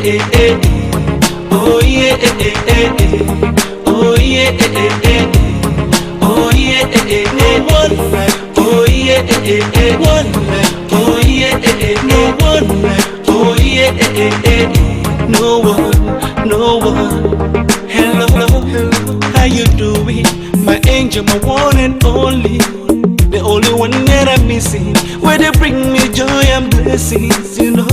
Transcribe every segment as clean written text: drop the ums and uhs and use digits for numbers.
Oh yeah, oh yeah, oh yeah, one life. Oh yeah, one life. Oh yeah, no one life. Oh yeah, no one, no one. Hello, hello, how you doing? My angel, my one and only. The only one that I'm missing. Where they bring me joy and blessings. You know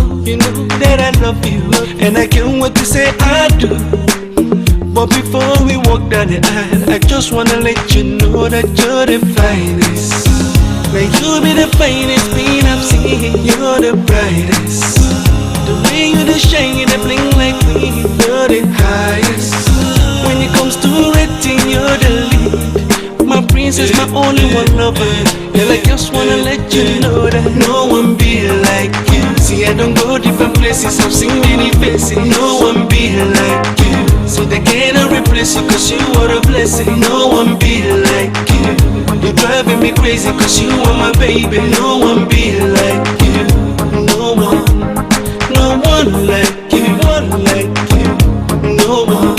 that I love you, and I can't wait to say I do. But before we walk down the aisle, I just wanna let you know that you're the finest. May you be the finest being I've seen. You're the brightest. The way you the shine, you the bling like me. You're the highest. When it comes to rating, you're the lead. My princess, my only one lover. And I just wanna let you know that no one be like you. See, I don't go different places, I've seen many faces. No one be like you. So they cannot replace you, cause you are a blessing. No one be like you. You're driving me crazy, cause you are my baby. No one be like you. No one, no one like you. One like you. No one,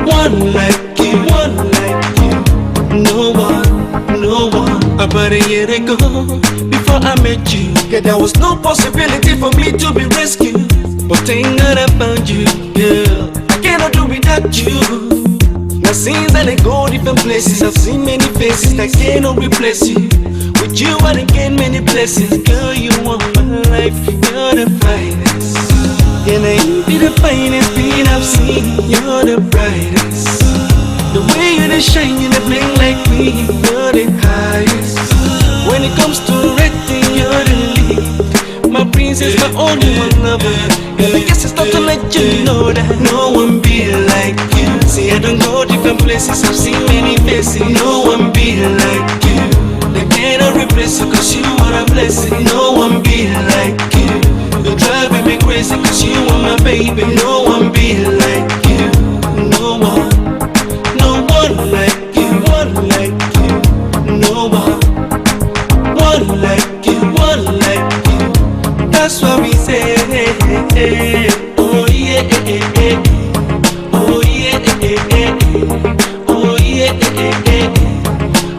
one like you. One like you. No one, no one. About a year ago, before I met you, yeah, there was no possibility for me to be rescued. But thank God I found you, girl. I cannot do without you. Now since I go different places, I've seen many faces that cannot replace you. With you I gain many blessings. Girl, you are my life, you're the finest. And I be the finest thing I've seen. You're the brightest. The way you the shine, you the bling like me. You're the highest. When it comes to rating, you're the lead. My princess, my only one lover. And I guess it's time to let you know that no one be like you. See, I don't go different places, I've seen many faces. No one be like you. They cannot replace you, cause you are a blessing. No one be like you. You're driving me crazy, cause you are my baby. No one be like you. No one, no one like you. One like you. No one, one like you. One like you. That's what we say. Oh yeah, oh yeah, oh yeah,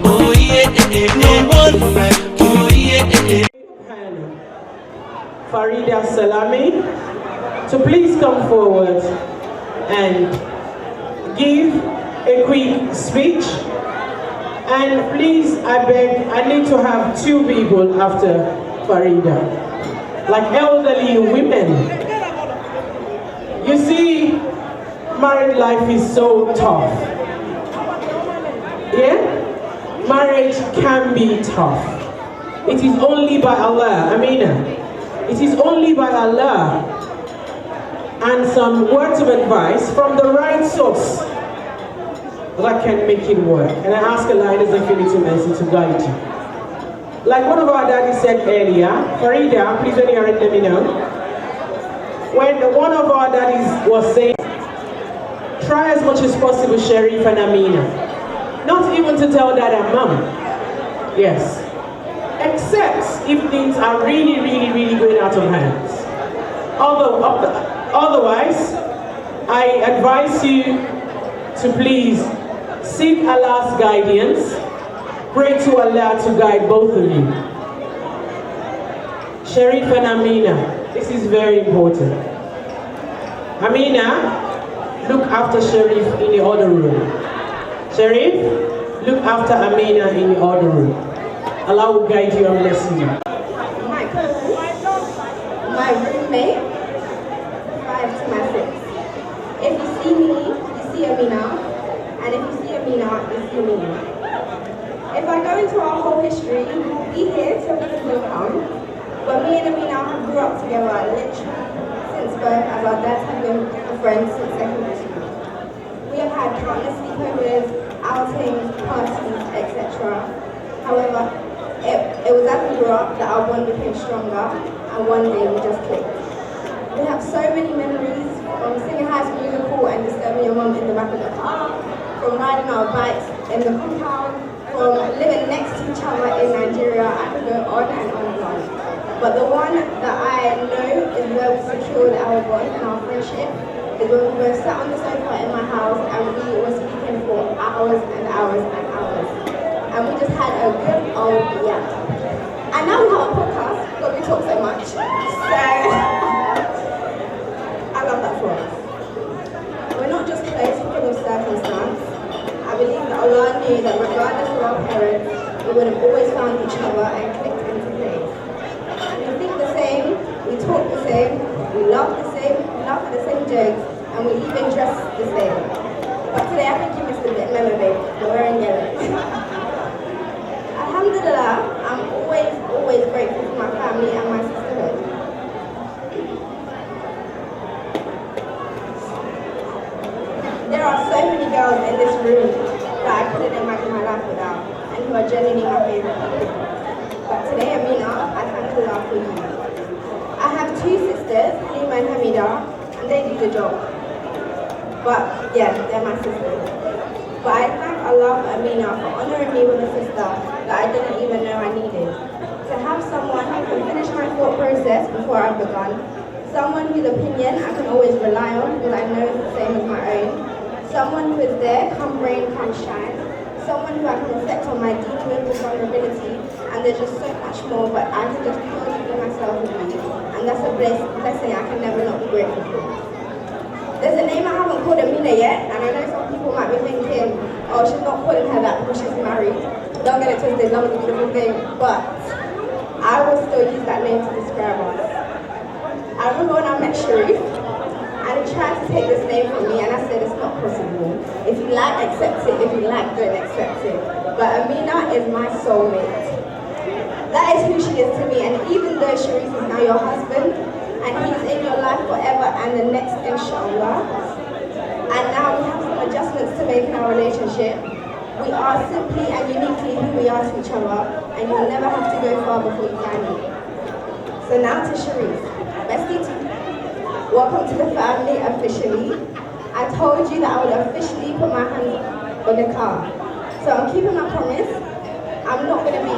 oh yeah, no one like, oh yeah. Farida Salami to please come forward and give a quick speech. And please, I beg, I need to have 2 people after Farida, like elderly women. You see, married life is so tough. Yeah? Marriage can be tough. It is only by Allah, Ameenah. It is only by Allah and some words of advice from the right source that can make it work. And I ask Allah in His infinite mercy to guide you. Like one of our daddies said earlier, Farida, please when you're in, let me know. When one of our daddies was saying, try as much as possible, Sharif and Ameenah. Not even to tell dad and mom. Yes. Except if things are really, really, really going out of hands. Otherwise, I advise you to please seek Allah's guidance. Pray to Allah to guide both of you. Sharif and Ameenah, this is very important. Ameenah, look after Sharif in the other room. Sharif, look after Ameenah in the other room. Allah will guide you and bless you. My roommate, 5 to my 6. If you see me, you see Ameenah, and if you see Ameenah, you see me. If I go into our whole history, we'll be here till the kingdom come. But me and Ameenah have grew up together literally since birth, as our dads have been friends since secondary school. We have had countless sleepovers, outings, parties, etc. However, it was as we grew up that our bond became stronger, and one day we just clicked. We have so many memories from singing High School Musical and disturbing your mum in the back of the car, from riding our bikes in the compound, from living next to each other in Nigeria. I could go on and on and on. But the one that I know is where we secured our bond and our friendship is when we were sat on the sofa in my house and we were speaking for hours and hours and hours. And we just had a good old yap. And now we have a podcast because we talk so much. So I love that for us. We're not just close because of circumstance. I believe that Allah knew that regardless of our parents, we would have always found each other and clicked into place. And we think the same, we talk the same, we laugh the same, we laugh at the same jokes, and we even dress the same. But today I think you missed a bit, Memo babe, we're wearing yellow. Alhamdulillah, I'm always grateful for my family and my sisterhood. There are so many girls in this room that I couldn't imagine my life without, and who are genuinely my favorite people. But today, Ameenah, I thank Allah for you. I have two sisters, Halima and Hamida, and they do the job. But yeah, they're my sisters. But I thank Allah for Ameenah for honouring me with a sister that I didn't even know I needed. To have someone who can finish my thought process before I've begun, someone whose opinion I can always rely on because I know it's the same as my own, someone who is there come rain, come shine, someone who I can reflect on my deep mental vulnerability, and there's just so much more, but I can just purely be myself with you, and that's a blessing I can never not be grateful for. There's a name I haven't called Ameenah yet, and I know some people might be thinking, oh, she's not calling her that because she's married. Don't get it twisted, love is a beautiful thing, but I will still use that name to describe us. I remember when I met Sharif, and he tried to take this name from me, and I said, it's not possible. If you like, accept it. If you like, don't accept it. But Ameenah is my soulmate. That is who she is to me, and even though Sharif is now your husband, and he's in your life forever and the next, inshallah, and now we have some adjustments to make in our relationship, we are simply and uniquely who we are to each other, and you'll never have to go far before you find it. So now to Sharif. Bestie, welcome to the family officially. I told you that I would officially put my hands on the car. So I'm keeping my promise. I'm not going to be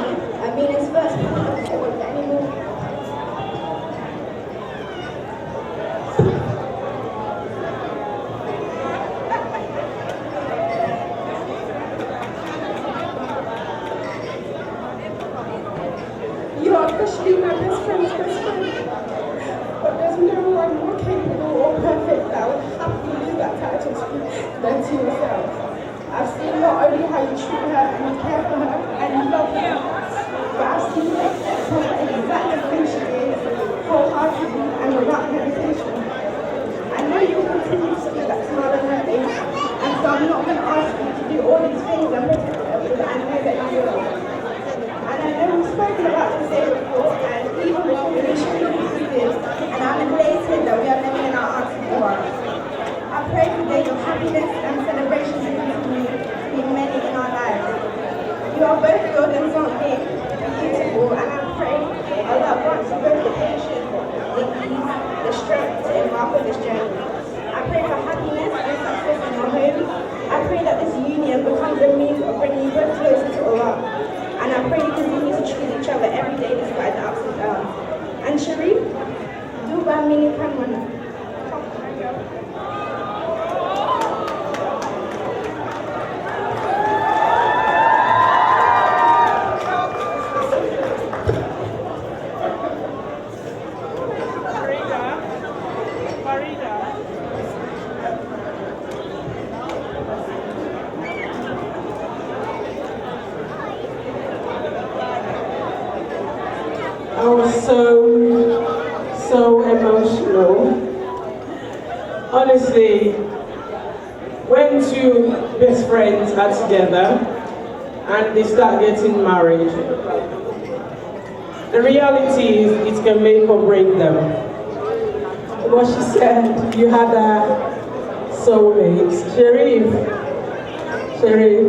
Ameenah's first forward anymore. You are officially my best friend's best friend. But there's no one more capable or perfect that would happily use that title to than to yourself. I've seen not only how you treat her and you care for her and you love her, but I've seen you accept her exactly who she is, wholeheartedly and without hesitation. I know you will continue to see that smile on her face, and so I'm not going to ask you to do all these things and protect her because I know that you will. And I know we've spoken about this day before, and even before we initially concluded, and I'm elated that we are living in our hearts together. I pray for days of happiness and celebrations to continue to be many in our lives. You are both good and something beautiful, and I pray Allah grants you both the patience, the ease, the strength to embark on this journey. I pray for happiness and success in your homes. I pray that this union becomes a means of bringing you both closer to Allah. And I pray you continue to choose each other every day despite the ups and downs. And Sharif, do by mini camera. I was so emotional. Honestly, when two best friends are together and they start getting married, the reality is it can make or break them. What she said, you had a soulmate. Sharif,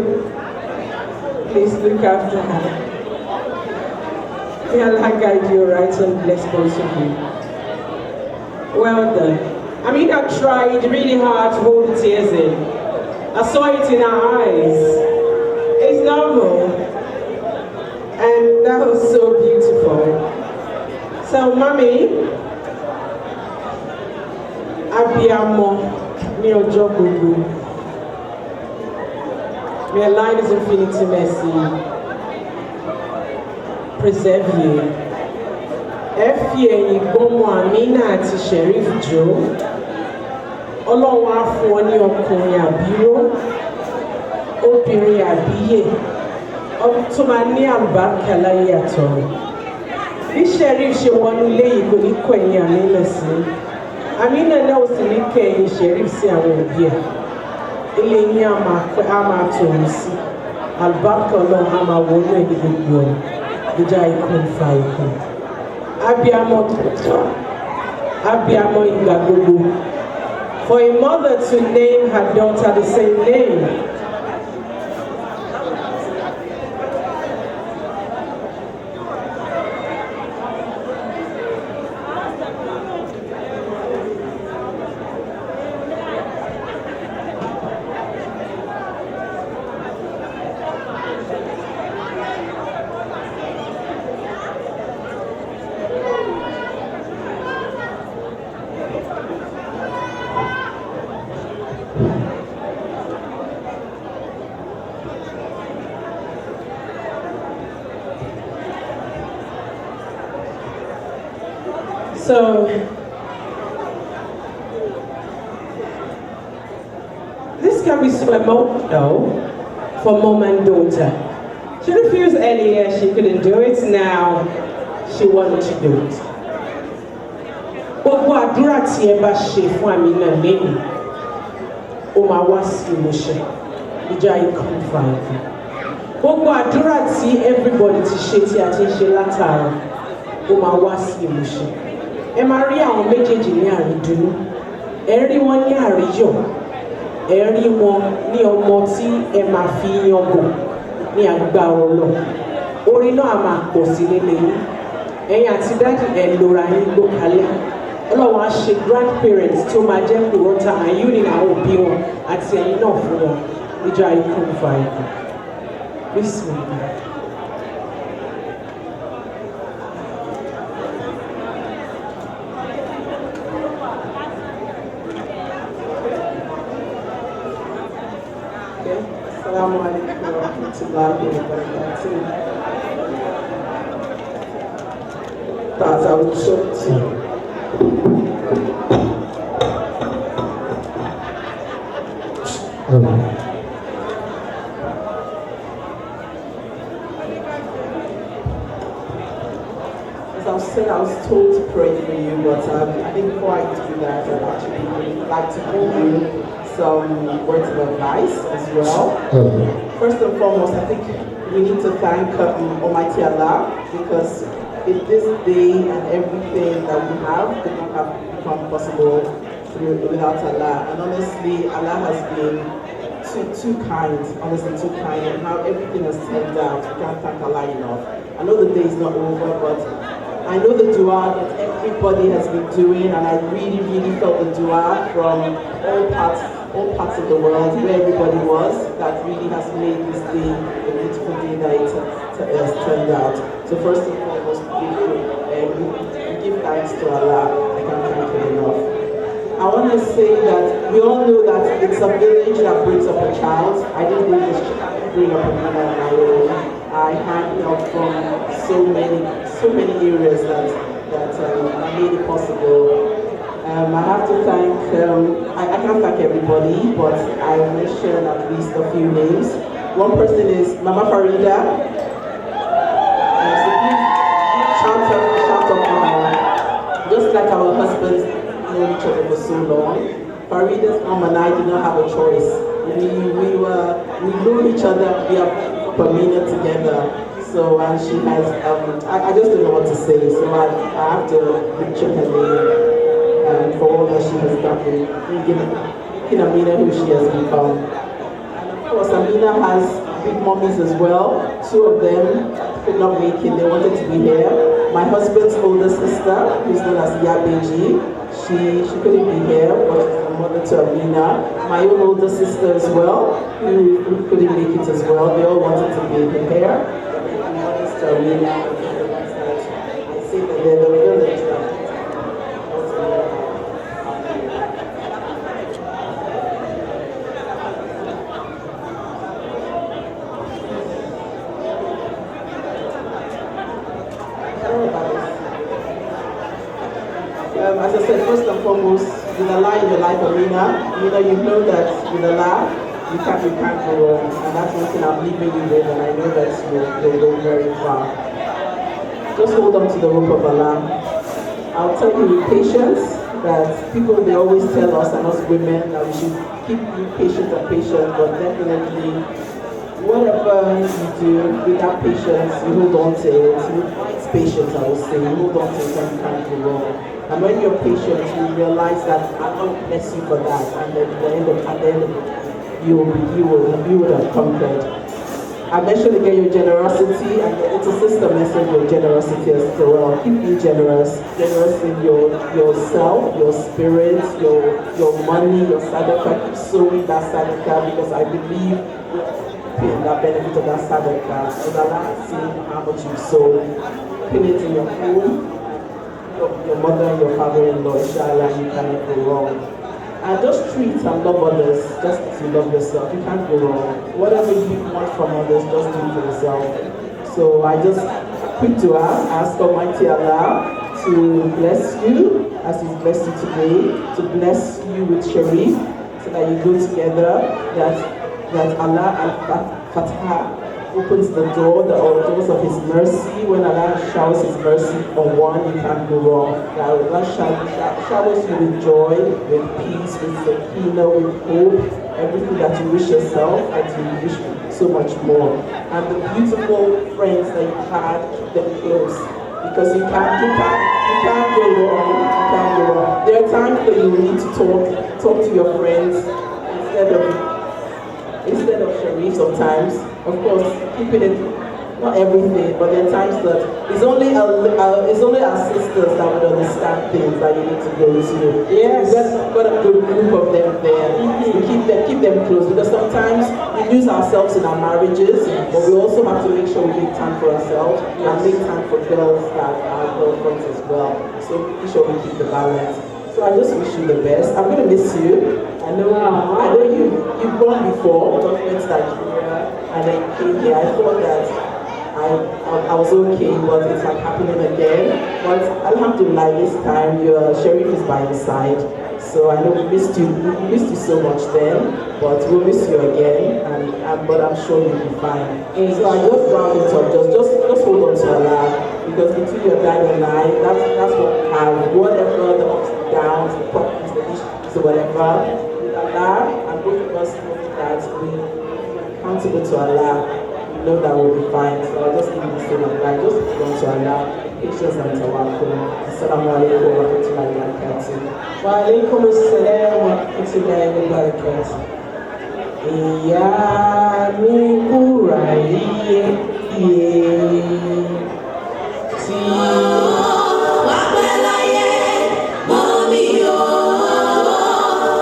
please look after her. May Allah guide you right and bless both of you. Well done. Ameenah tried really hard to hold the tears in. I saw it in her eyes. It's normal. And that was so beautiful. So, mommy, Abiyamo, mi ojo gbogbo. May Allah in His infinity mercy preserve you. Ẹ fi ẹ̀yìn gbọ́mọ Ameenah àti Sharif jọ. Ọlọ́run á fún ọ ní ọkùnrin àbíró, obìnrin àbíyè, tó máa ní àlùbáríkà láyé àtọ̀run. Bí Sharif ṣe wọnú ilé yìí kò ní kọ ẹ̀yìn Ameenah sí. Ameenah náà ò sì ní kọ ẹ̀yìn Sharif sí àwọn òbí ẹ̀. Ilé yín á máa tòun sí. Àlùbáríkà Ọlọ́run á máa wọnú ẹ̀ ní gbogbo ọ̀run. Ìjà ikú ń fa ikú. Abiyamo ìgbà gbogbo. For a mother to name her daughter the same name. So, this can be so emotional for mom and daughter. She refused earlier, she couldn't do it, now she wanted to do it. Gbogbo àdúrà tí ẹ bá ṣe fún Ameenah lẹ́yìn, ó máa wá sí ìmúṣẹ. Ìjà ikú ń fa ikú. Gbogbo àdúrà tí everybody ti ṣe tí a ti ṣe látara, ó máa wá sí ìmúṣẹ. Ẹ máa rí àwọn méjèèjì ní àrídùnnú, ẹ rí wọn ní àríyọ̀, ẹ rí wọn ní ọmọ tí ẹ máa fi yangàn ní agbára Ọlọ́run. Orin náà a máa pọ̀ sí nílé yín, ẹ̀yin àti dájú ẹ̀ lóra yín ló kalẹ̀. Ọlọ́run á ṣe grandparents tí ó máa jẹ́ kòrọ́tà àyún ní àwọn òbí wọn àti ẹ̀yin náà fún wọn. Ìjà ikú ń fa ikú. Bismillah. Assalamu alaikum wa rahmatullahi wa barakatuh. That's our short. As I was saying, I was told to pray for you, but I think before I do that, I'd actually like to give you some words of advice as well. First and foremost, I think we need to thank Almighty Allah, because if this day and everything that we have could not have become possible without Allah. And honestly, Allah has been too kind, honestly too kind, and how everything has turned out. We can't thank Allah enough. I know the day is not over, but I know the dua that everybody has been doing, and I really, really felt the dua from all parts of the world, where everybody was, that really has made this day a beautiful day that it has turned out. So first and foremost, we give thanks to Allah. I can't thank Him enough. I want to say that we all know that it's a village that brings up a child. I didn't bring up Ameenah on my own. I had help from so many areas that made it possible. I have to thank, I can't thank everybody, but I mention at least a few names. One person is Mama Farida. So please shout out Mama. Just like our husbands know each other for so long, Farida's mom and I did not have a choice. We know each other, we have Ameenah together. So, and she has, I just don't know what to say, so I have to picture her name for all that she has done in Ameenah, who she has become. And of course, Ameenah has big mommies as well. Two of them could not make it, they wanted to be here. My husband's older sister, who's known as Yabeji, she couldn't be here, but she's a mother to Ameenah. My own older sister as well, who couldn't make it as well. They all wanted to be here. Ameenah, the ones that I say that they're the village that as I said, first and foremost, with Allah in your life, Ameenah, you know that with Allah, you can't go wrong. And that's one thing I'm leaving you with, and I know that you'll go very far. Just hold on to the rope of Allah. I'll tell you with patience that people, they always tell us, and us women, that we should keep being patient, but definitely, whatever you do with that patience, you hold on to it. It's patience, I would say. You hold on to it and you can't go wrong. And when you're patient, you realize that Allah will bless you for that, and then at the end of it, you would have conquered. I mentioned again your generosity, and your little sister mentioned your generosity as well. Keep being generous in yourself, your spirit, your money, your sadaqah. Keep sowing that sadaqah, because I believe that benefit of that sadaqah. And Allah has seen how much you sow. Put it in your home. Your mother and your father-in-law, inshallah, you cannot go wrong. And just treat and love others just as you love yourself. You can't go wrong. Whatever you want from others, just do it for yourself. So I just quick to ask Almighty Allah to bless you as He's blessed you today, to bless you with Sharif, so that you go together, that Allah al-Fatah opens the doors of His mercy. When Allah showers His mercy on one, you can't go wrong. That Allah showers you with joy, with peace, with sakina, with hope, everything that you wish yourself, and you wish so much more. And the beautiful friends that you had, keep them close, because you can't go wrong. You can't go wrong. There are times that you need to talk to your friends instead of Sharif sometimes. Of course, keeping it, not everything, but there are times that it's only our sisters that would understand things that you need to go to. Yes. We've got a good group of them there. We keep them close, because sometimes we lose ourselves in our marriages, but we also have to make sure we make time for ourselves and make time for girls that are girlfriends as well. So make sure we keep the balance. So I just wish you the best. I'm going to miss you. I know you've gone before, but went to Nigeria, and then came here. I thought that I was okay, but it's like happening again. But alhamdulillah, this time your Sharif is by your side. So I know we missed you so much then, but we'll miss you again, but I'm sure you'll be fine. So I just round it up, just hold on to Allah, because between your dad and I, that's what we have. Whatever the ups and downs, the problems, the issues, or whatever, with Allah, and both of us know that we're accountable to Allah. We know that we'll be fine. So I'll just give you the same advice. Just hold on to Allah. Patience and tawakkul. Assalamu alaikum wa rahmatullahi wa barakatuh. Wa alaikum assalam wa rahmatullahi wa barakatuh. Ìyá mi kúrà yíyé tí. Wá pẹ́ láyé, mọ́mí o.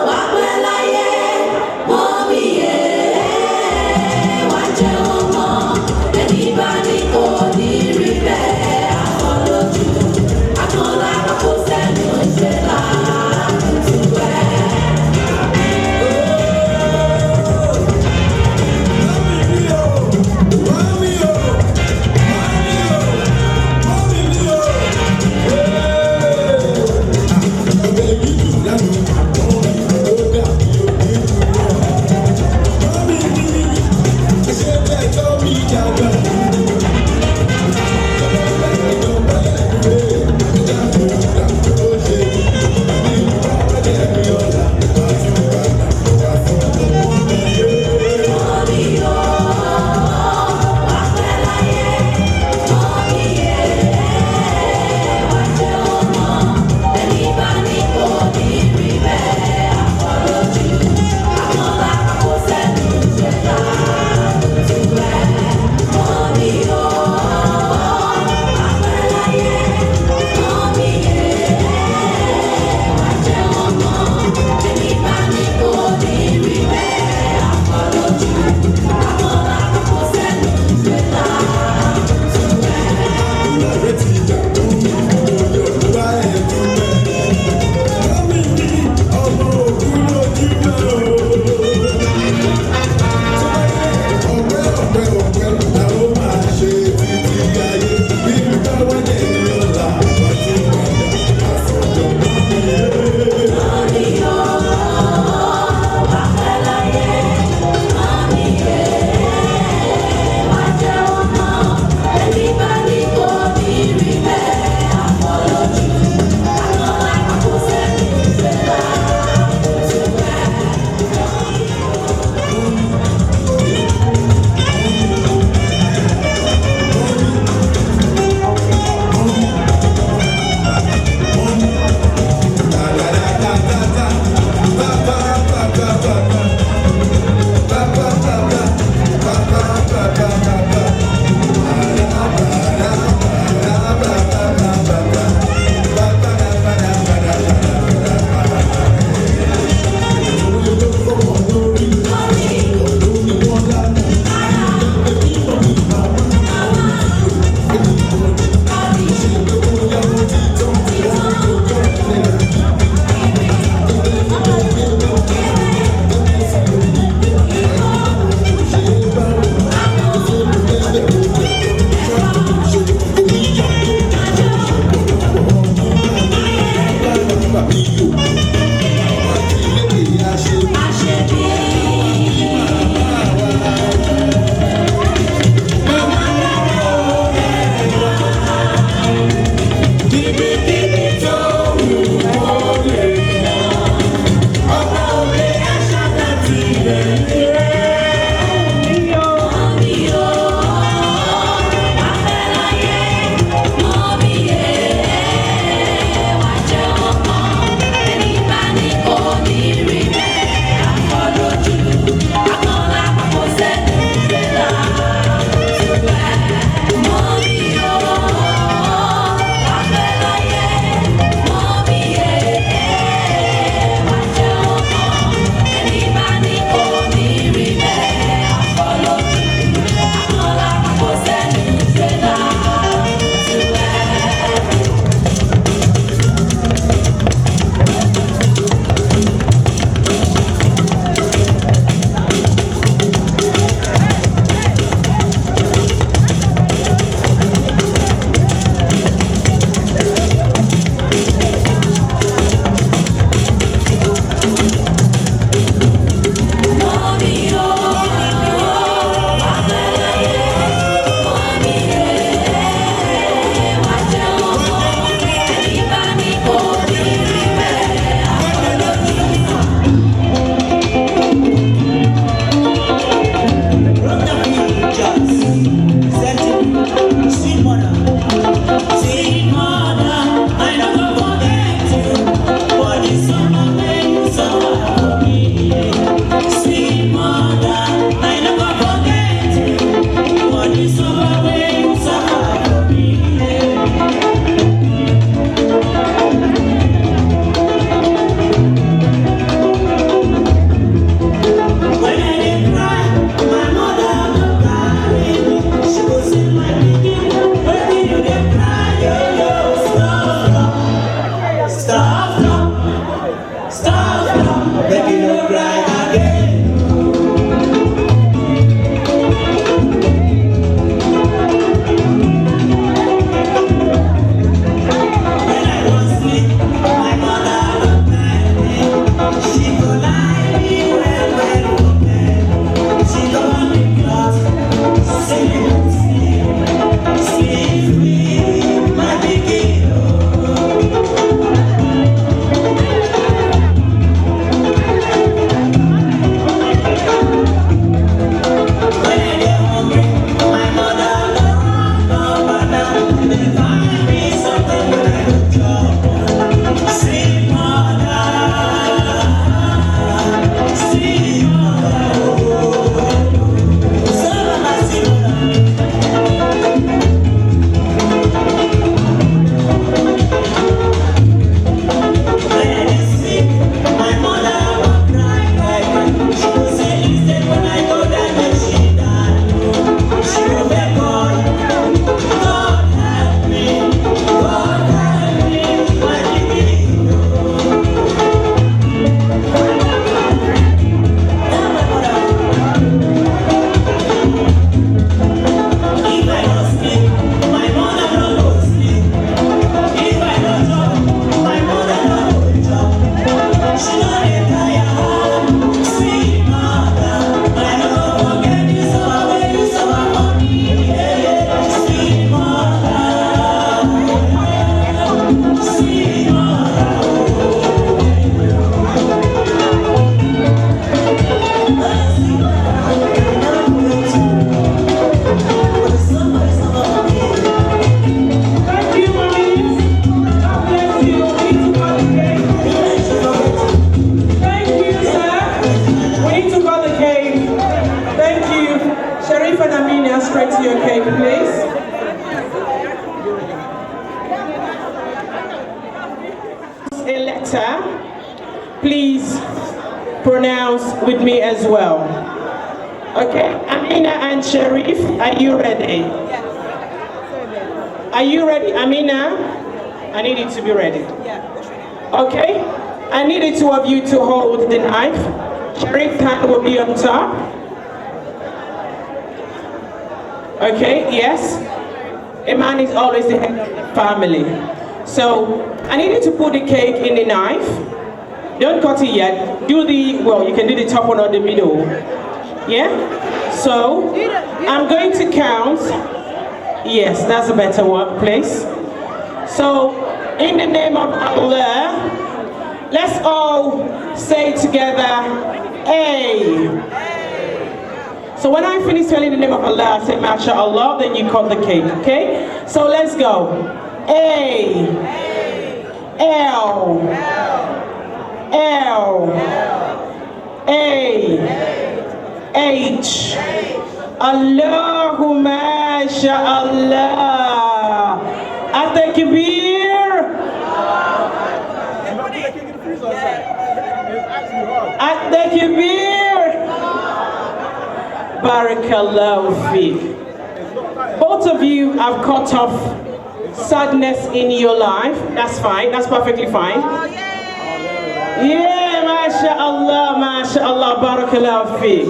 Wá pẹ́ láyé, mọ́mí yé. Wá jẹ́ ọmọ, ẹni bá ní kò ní rí bẹ́ẹ̀. Àkọlójú, àkọlá kò sẹ́nu ṣe láàtúntò ẹ̀. Mami o, mami o, mami o, mami mi. Amina, straight to your cake, please. A letter, please pronounce with me as well. Okay, Amina and Sharif, are you ready? Are you ready, Amina? I need you to be ready. Okay, I need the two of you to hold the knife. Sharif's hand will be on top. Okay, yes. A man is always the head of the family. So, I need you to put the cake in the knife. Don't cut it yet. Do the, well, you can do the top one or the middle. Yeah? So, I'm going to count. Yes, that's a better one, please. So, in the name of Allah, let's all say together, A. So when I finish telling the name of Allah, I say MashaAllah, then you cut the cake, okay? So let's go. A. L. L. A. H. Allahu MashaAllah. At-takbir. At-takbir. Barakallahu feek. Both of you have cut off sadness in your life. That's fine. That's perfectly fine. Yeah, MashaAllah, MashaAllah, Barakallahu feek.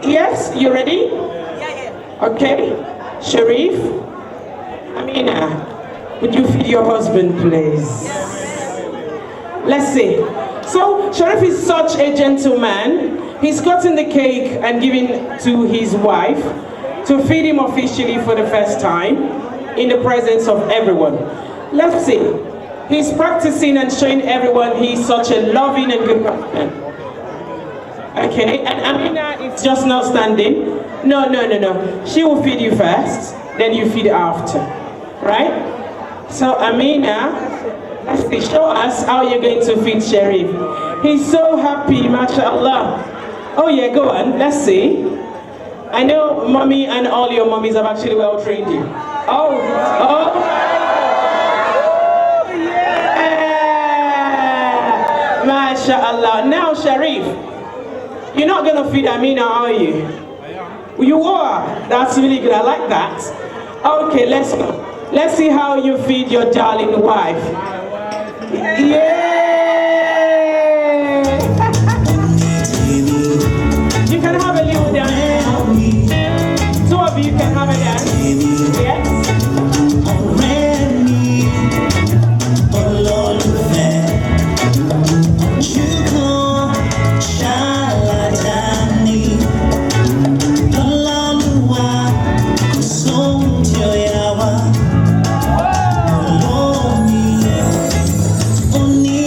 Yes, you ready? Okay. Sharif, Ameenah, would you feed your husband, please? Let's see. So, Sharif is such a gentleman. He's cutting the cake and giving to his wife to feed him officially for the first time in the presence of everyone. Let's see. He's practicing and showing everyone he's such a loving and good person. Okay, and Ameenah is just not standing. No. She will feed you first, then you feed after. Right? So Ameenah, let's see, show us how you're going to feed Sharif. He's so happy, mashallah. Oh yeah, go on, let's see. I know mommy and all your mommies have actually well trained you. Oh, yeah! Mashallah. Now Sharif, you're not gonna feed Ameenah, are you? You are. That's really good. I like that. Okay, let's go. Let's see how you feed your darling wife. Yeah. You can have a little dance. Two of you can have a dance. Yes. Only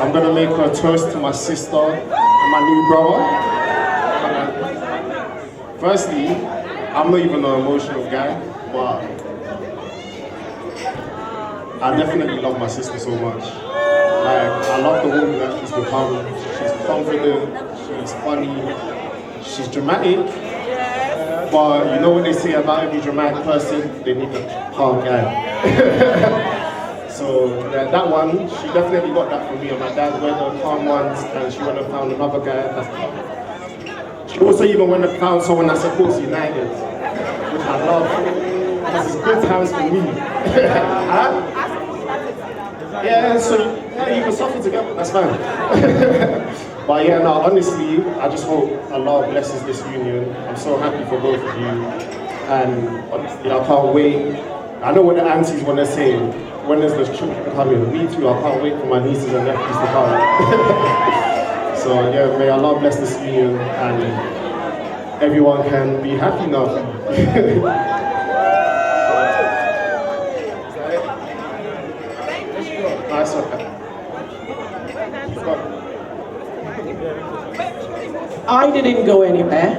I'm gonna make a toast to my sister and my new brother. Firstly, I'm not even an emotional guy, but I definitely love my sister so much. Like, I love the woman that she's become. She's confident, she's funny, she's dramatic. But you know what they say about every dramatic person? They need a calm guy. So yeah, that one, she definitely got that from me. And my dad were the calm ones, and she went and found another guy that's calm. She also even went and found someone that supports United, which I love. Because it's good times for me. Huh? Yeah, so yeah, you can suffer together, that's fine. But yeah, no, honestly, I just hope Allah blesses this union. I'm so happy for both of you. And honestly, I can't wait. I know what the aunties want to say. When is the children coming? Me too, I can't wait for my nieces and nephews to come. So yeah, may Allah bless this union and everyone can be happy now. Nice one. I didn't go anywhere.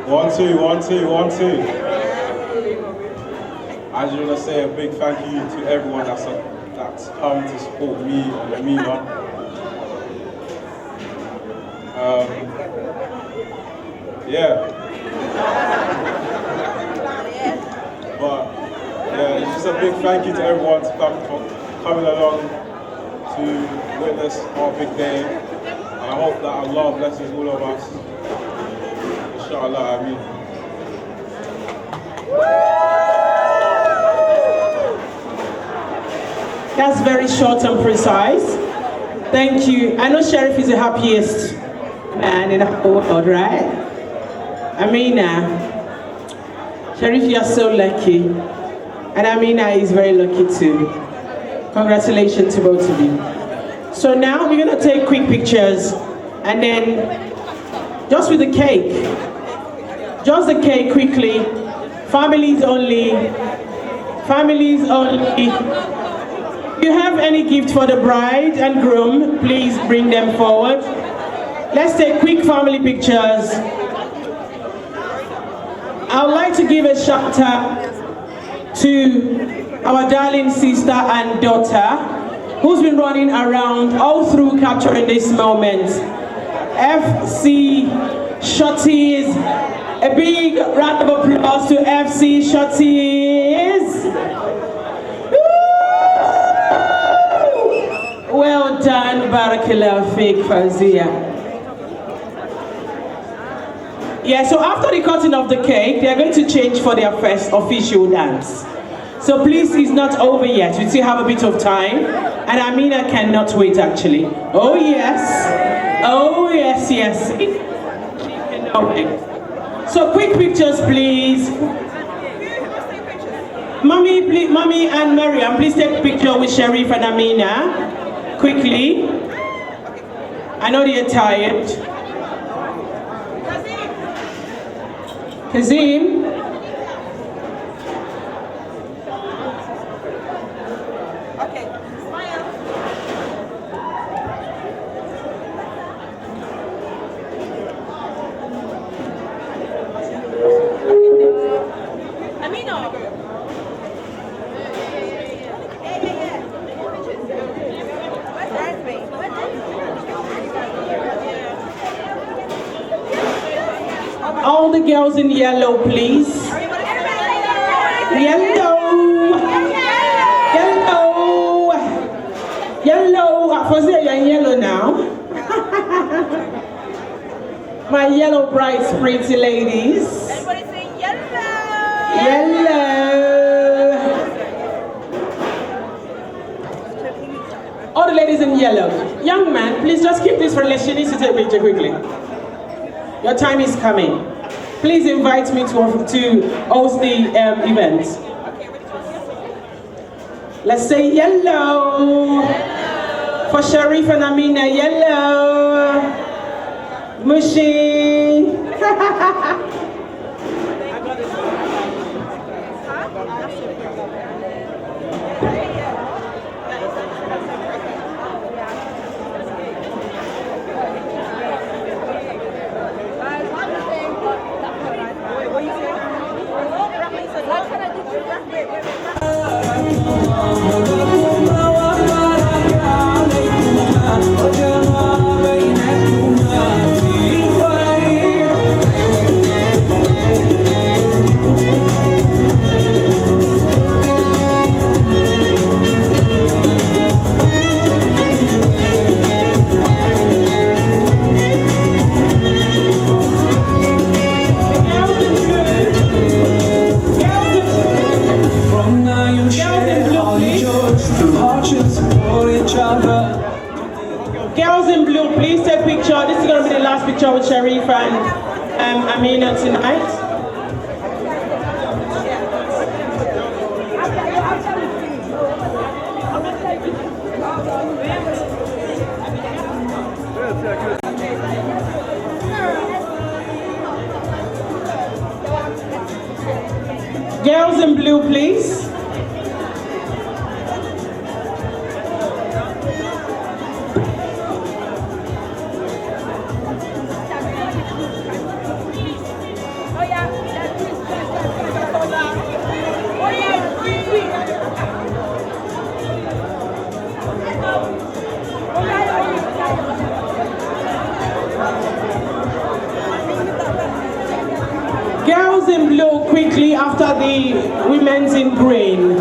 One, two, one, two, one, two. I just want to say a big thank you to everyone that's come to support me and Ameenah. Yeah. But yeah, it's just a big thank you to everyone for coming along to witness our big day. And I hope that Allah blesses all of us. Inshallah, I mean. That's very short and precise. Thank you. I know Sharif is the happiest man in the whole world, right? Ameenah. Sharif, you are so lucky. And Ameenah is very lucky too. Congratulations to both of you. So now we're going to take quick pictures and then just with the cake. Just the cake quickly. Families only. Families only. If you have any gift for the bride and groom, please bring them forward. Let's take quick family pictures. I would like to give a shout out to our darling sister and daughter who's been running around all through capturing this moment. FC Shotties. A big round of applause to FC Shotties. Well done, Barakallah Fik Fazia. Yeah, so after the cutting of the cake, they're going to change for their first official dance. So please, it's not over yet. We still have a bit of time. And Ameenah cannot wait, actually. Oh, yes. Oh, yes, yes. She cannot wait. So quick pictures, please. Mommy, please, Mommy and Mariam, please take a picture with Sharif and Ameenah. Quickly. I know they're tired. Kazim. Okay, smile. Ameenah. All the girls in yellow, please. Yellow. Yellow. Yellow. For say you're in yellow now. My yellow bright pretty ladies. Everybody say yellow. Yellow. All the ladies in yellow. Young man, please just keep this relation. You need to take a picture quickly. Your time is coming. Please invite me to host the event. Let's say yellow. For Sharif and Ameenah, yellow. Mushy. picture with Sharif and Ameenah tonight. Girls in blue, please. Girls in blue, quickly after the women's in green.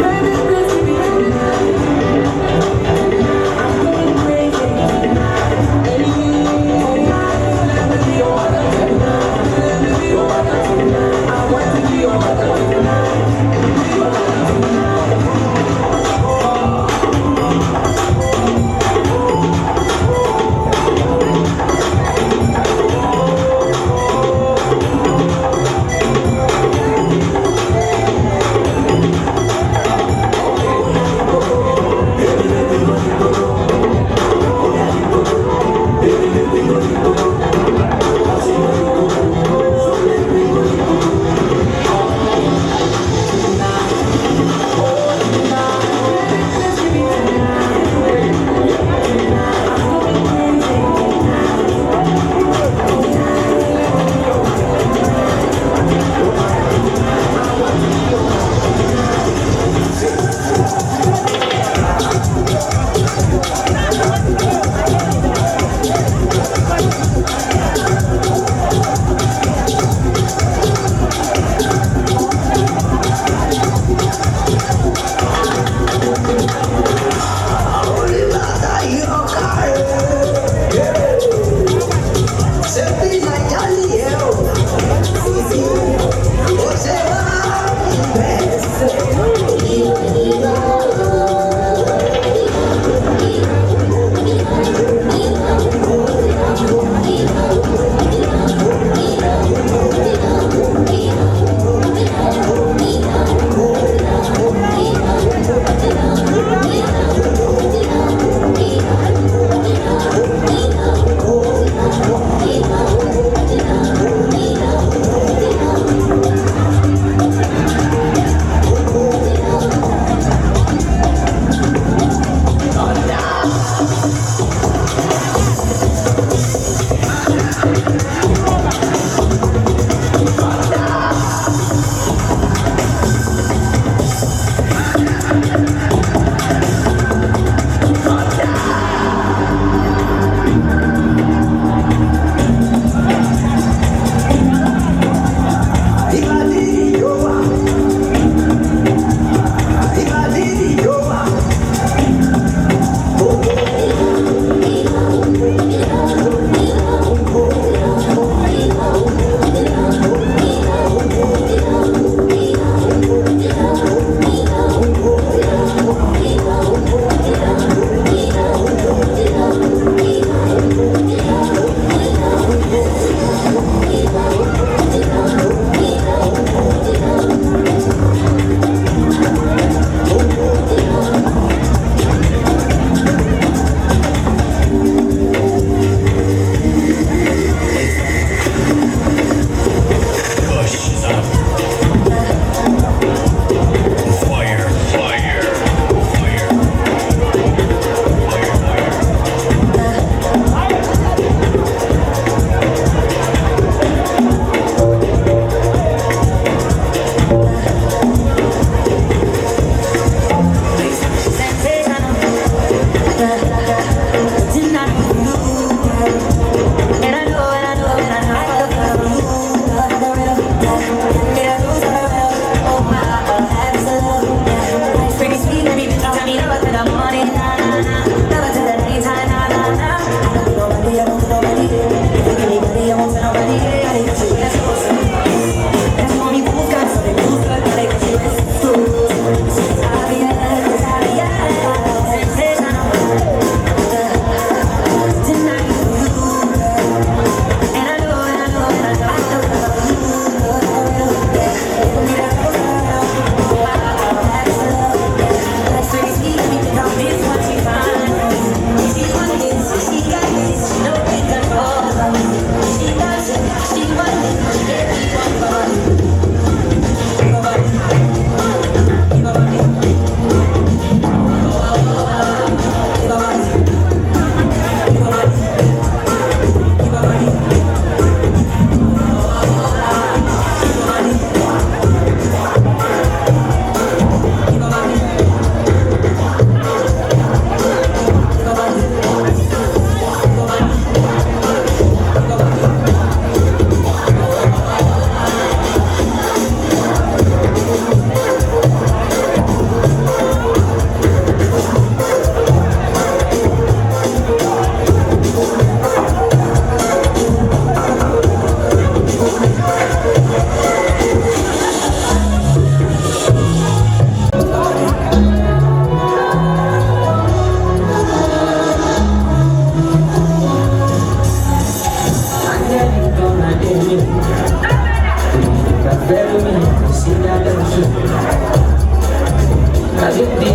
Baby,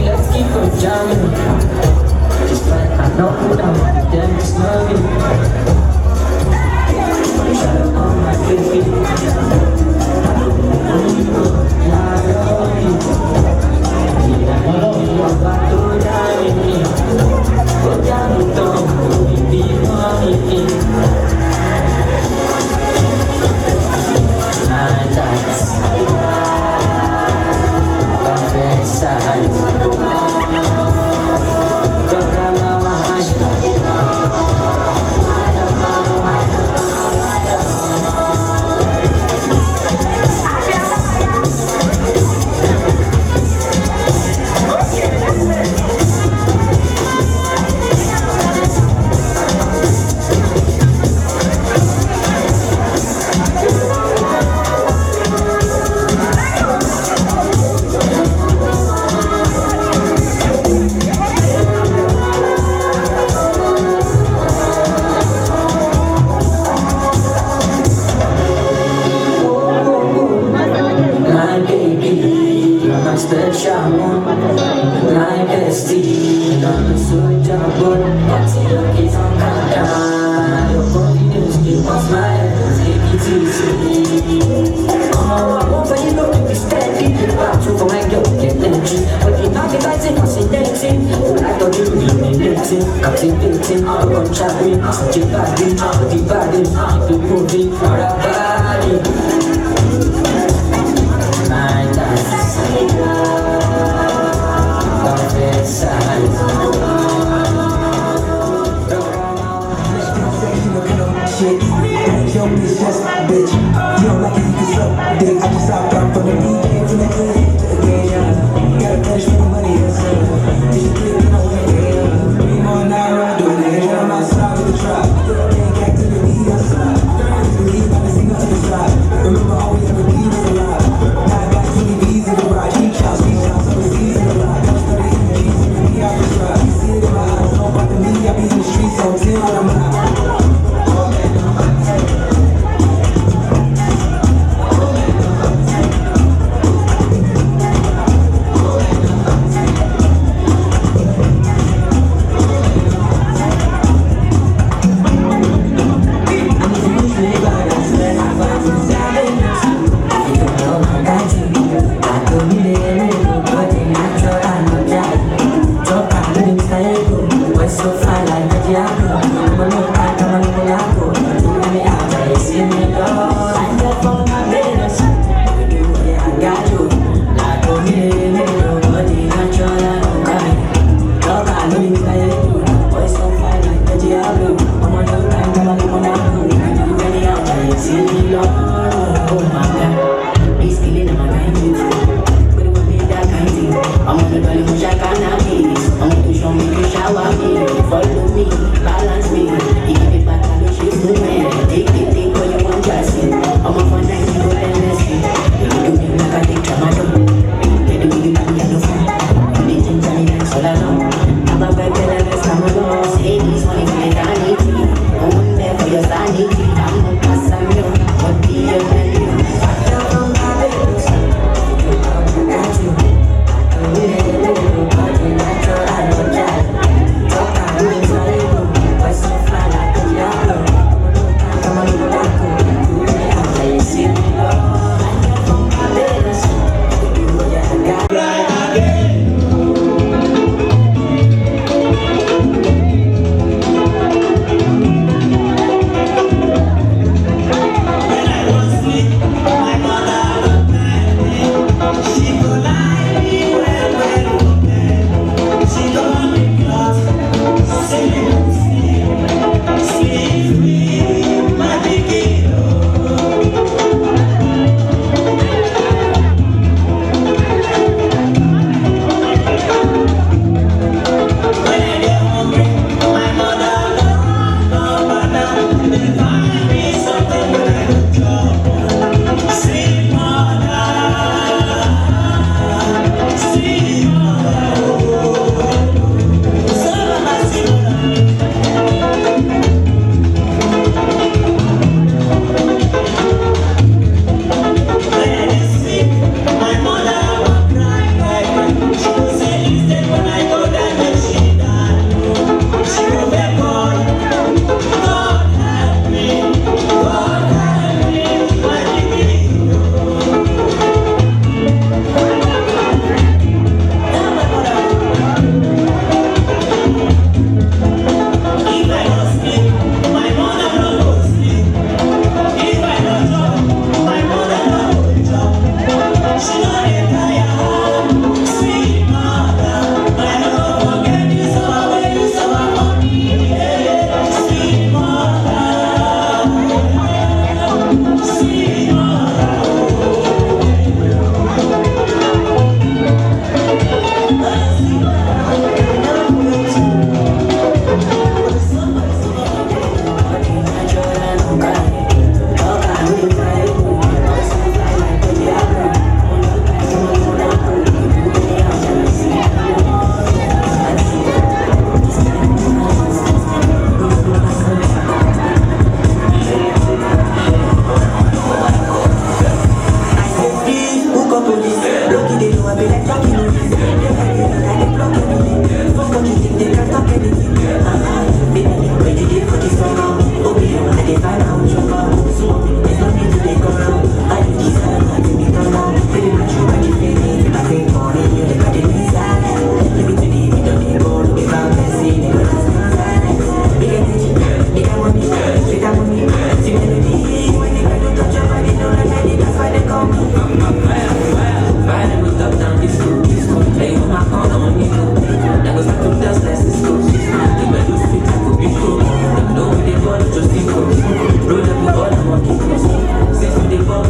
Let's keep on jamming. Just like I know down, then just love me. Shut up on my baby. Doing it on my side with the trap. Can't get to the beat, I slide. Leave, I see nothing to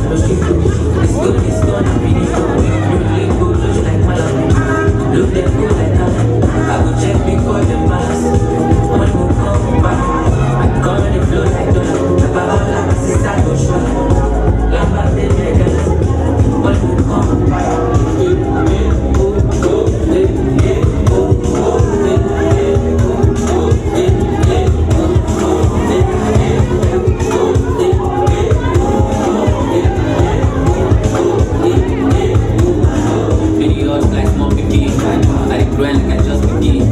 no shit. It's good, I'm really good. Really good, just like Malam. Look them good like that. I go check before the mass. One will come back. I come and it flow like dollar. Baba, like sister, go show. Lamba, they make us. One will come back. Like I just begin.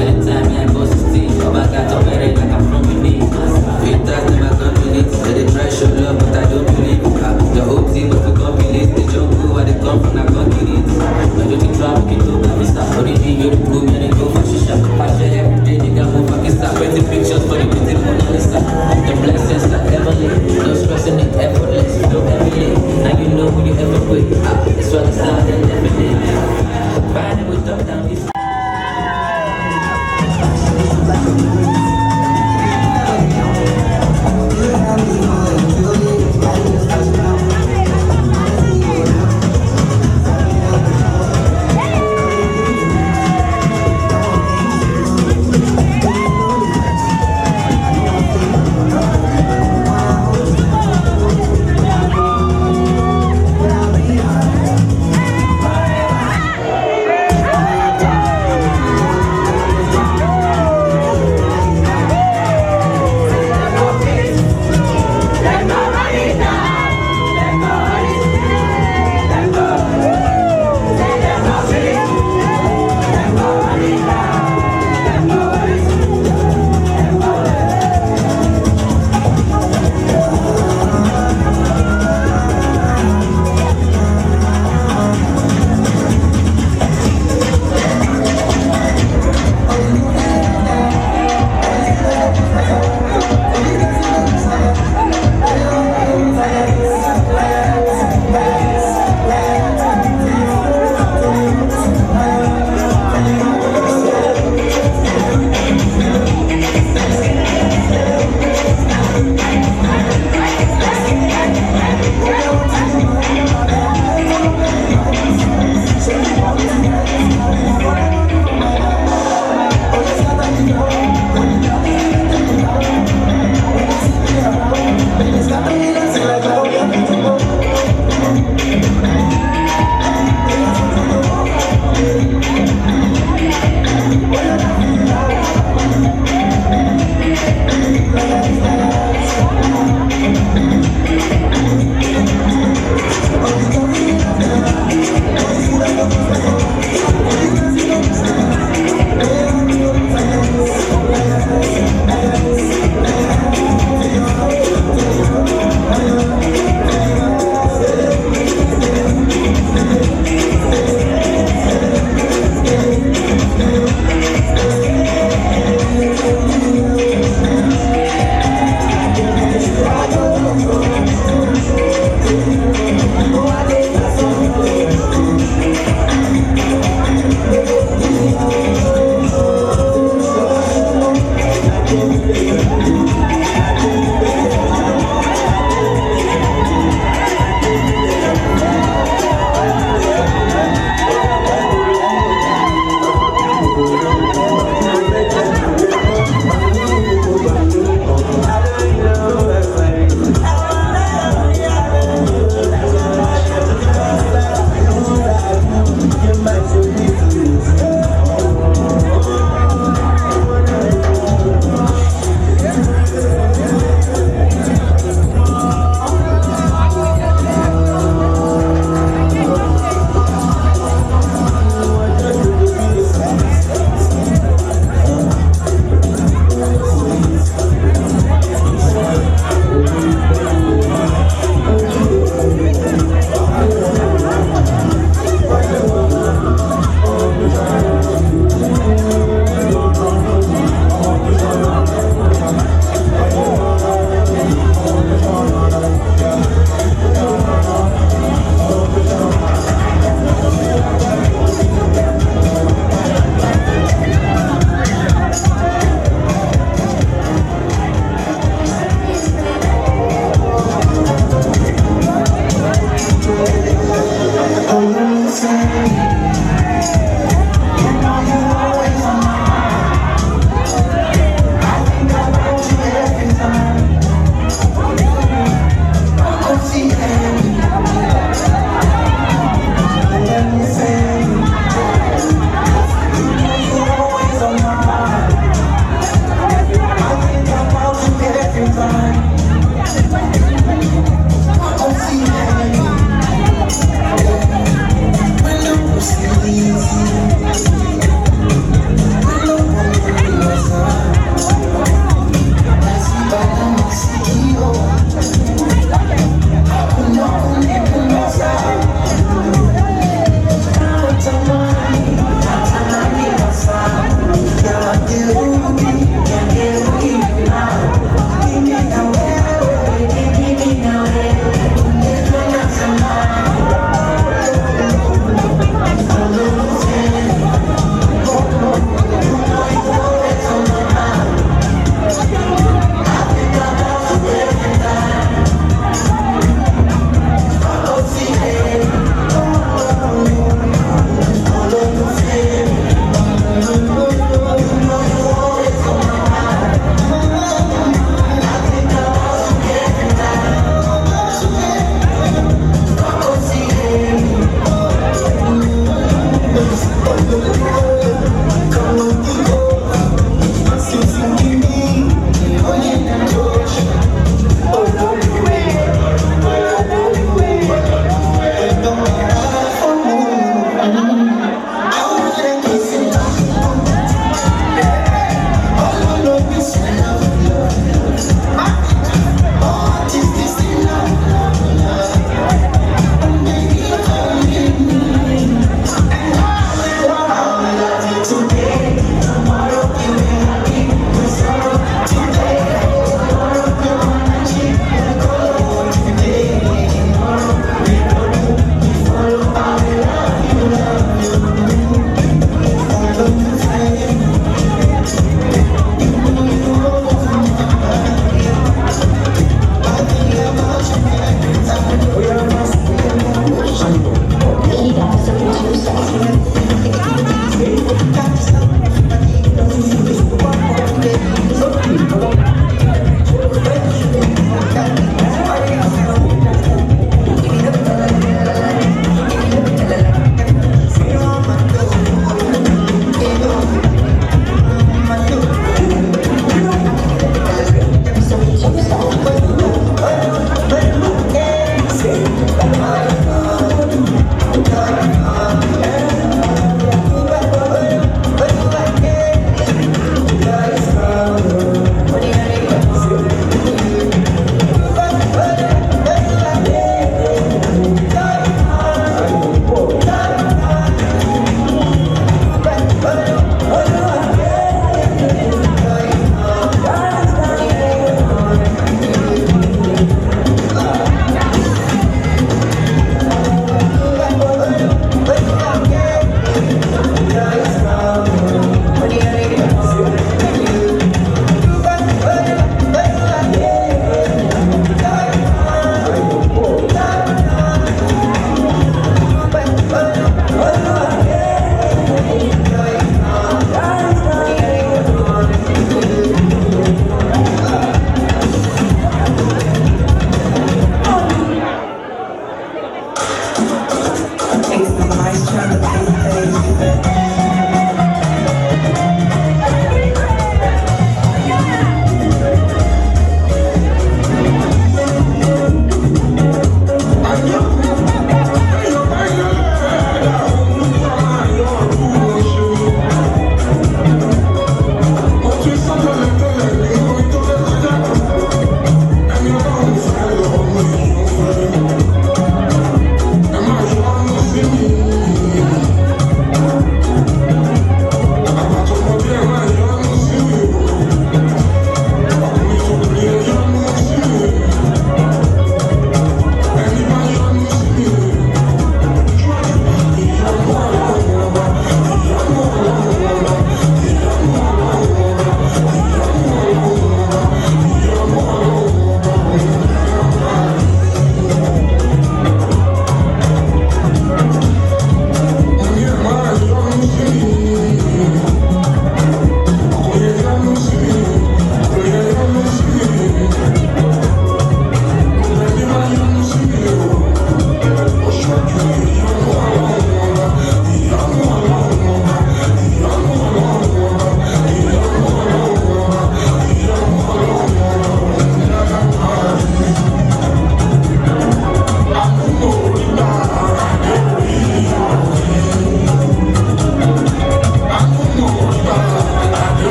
Anytime I go to see, I got to wear it like I'm from Benin. With that, never gonna believe. They try show love, but I don't believe. The whole team was to complete. The jungle where they come from, I can't get it. I don't need trouble, get to me, stop. For the day, you're the good man, and go for shisha. I share every day, they got more fucking stuff. 20 pictures for the pretty Mona Lisa. The blessings like heavenly. No stressing it, effortless, no heavily. Now you know who you ever with. It's what it's loud and definitely. Find it with top down, it's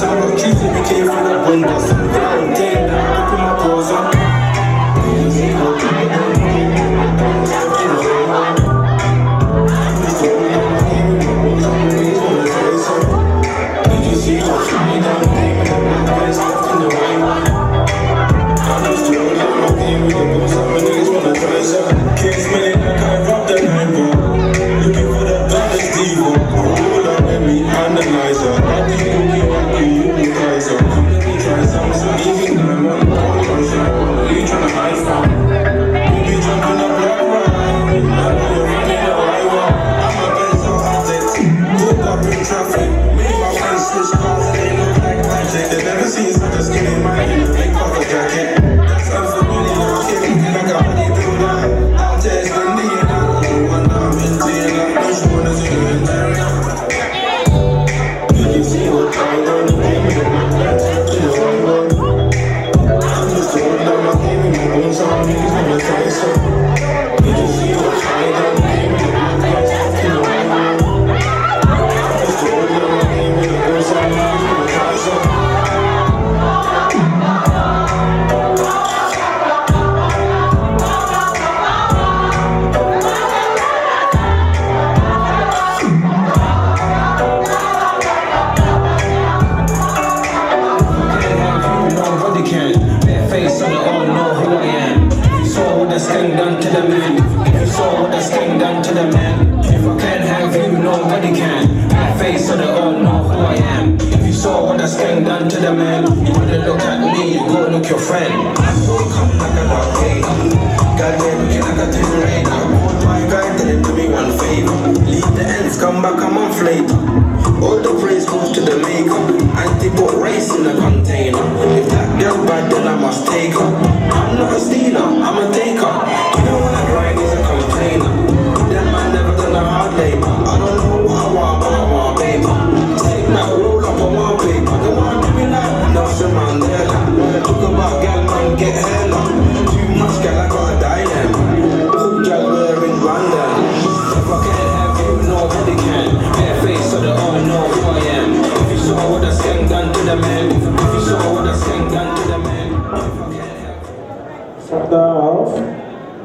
So I got keys to be careful that when there's some ground game, I put my paws up.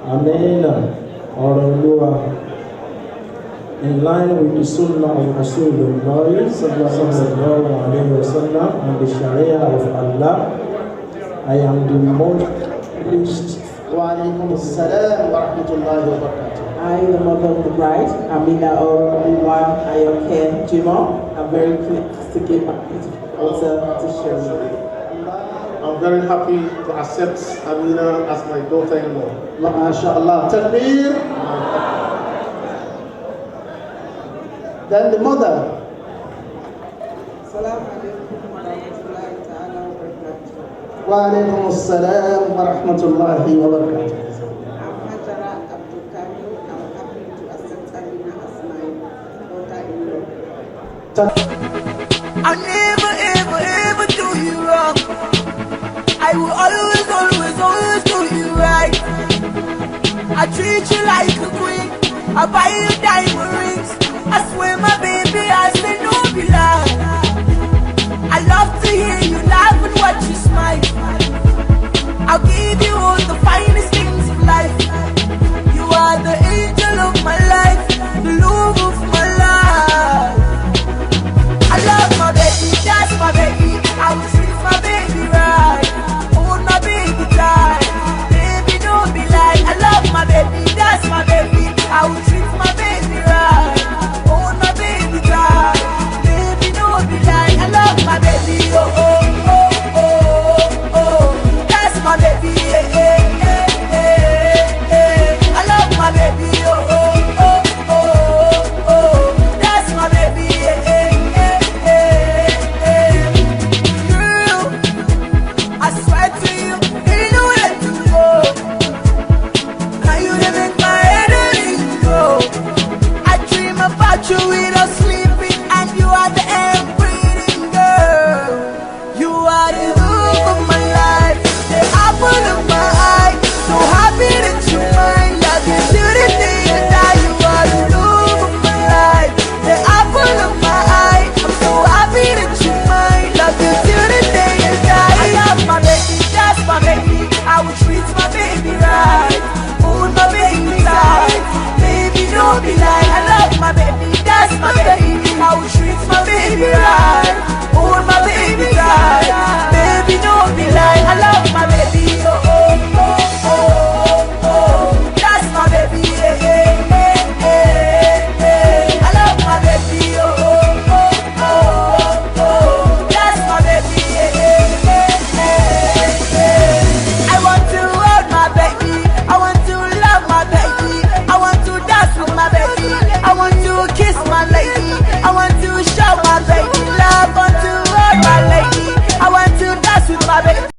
Ameenah, Oreoluwa, in line with the Sunnah of Rasulullah sallallahu alayhi wa sallam and the Sharia of Allah, I am the most pleased. Walaikum assalam wa rahmatullahi wa barakatuh. I, the mother of the bride, Ameenah Oreoluwa Ayoke Jimo, am very pleased to give my beautiful daughter to Sharif. I'm very happy to accept Ameenah as my daughter-in-law. MashaAllah. Takbir. Then the mother. Assalamu alaikum wa rahmatullahi ta'ala wa barakatuh. Wa alaikum assalam wa rahmatullahi wa barakatuh. I'm Hajara Abdul Kamil. I'm happy to accept Ameenah as my daughter-in-law. I never, ever, ever do you wrong. I will always, always, always do you right. I treat you like a queen. I buy you diamond rings. I swear my baby, I say no be lie. I love to hear you laugh and watch you smile. I'll give you all the finest things of life. You are the angel of my life, the love of my life. I love my baby, that's my baby. I was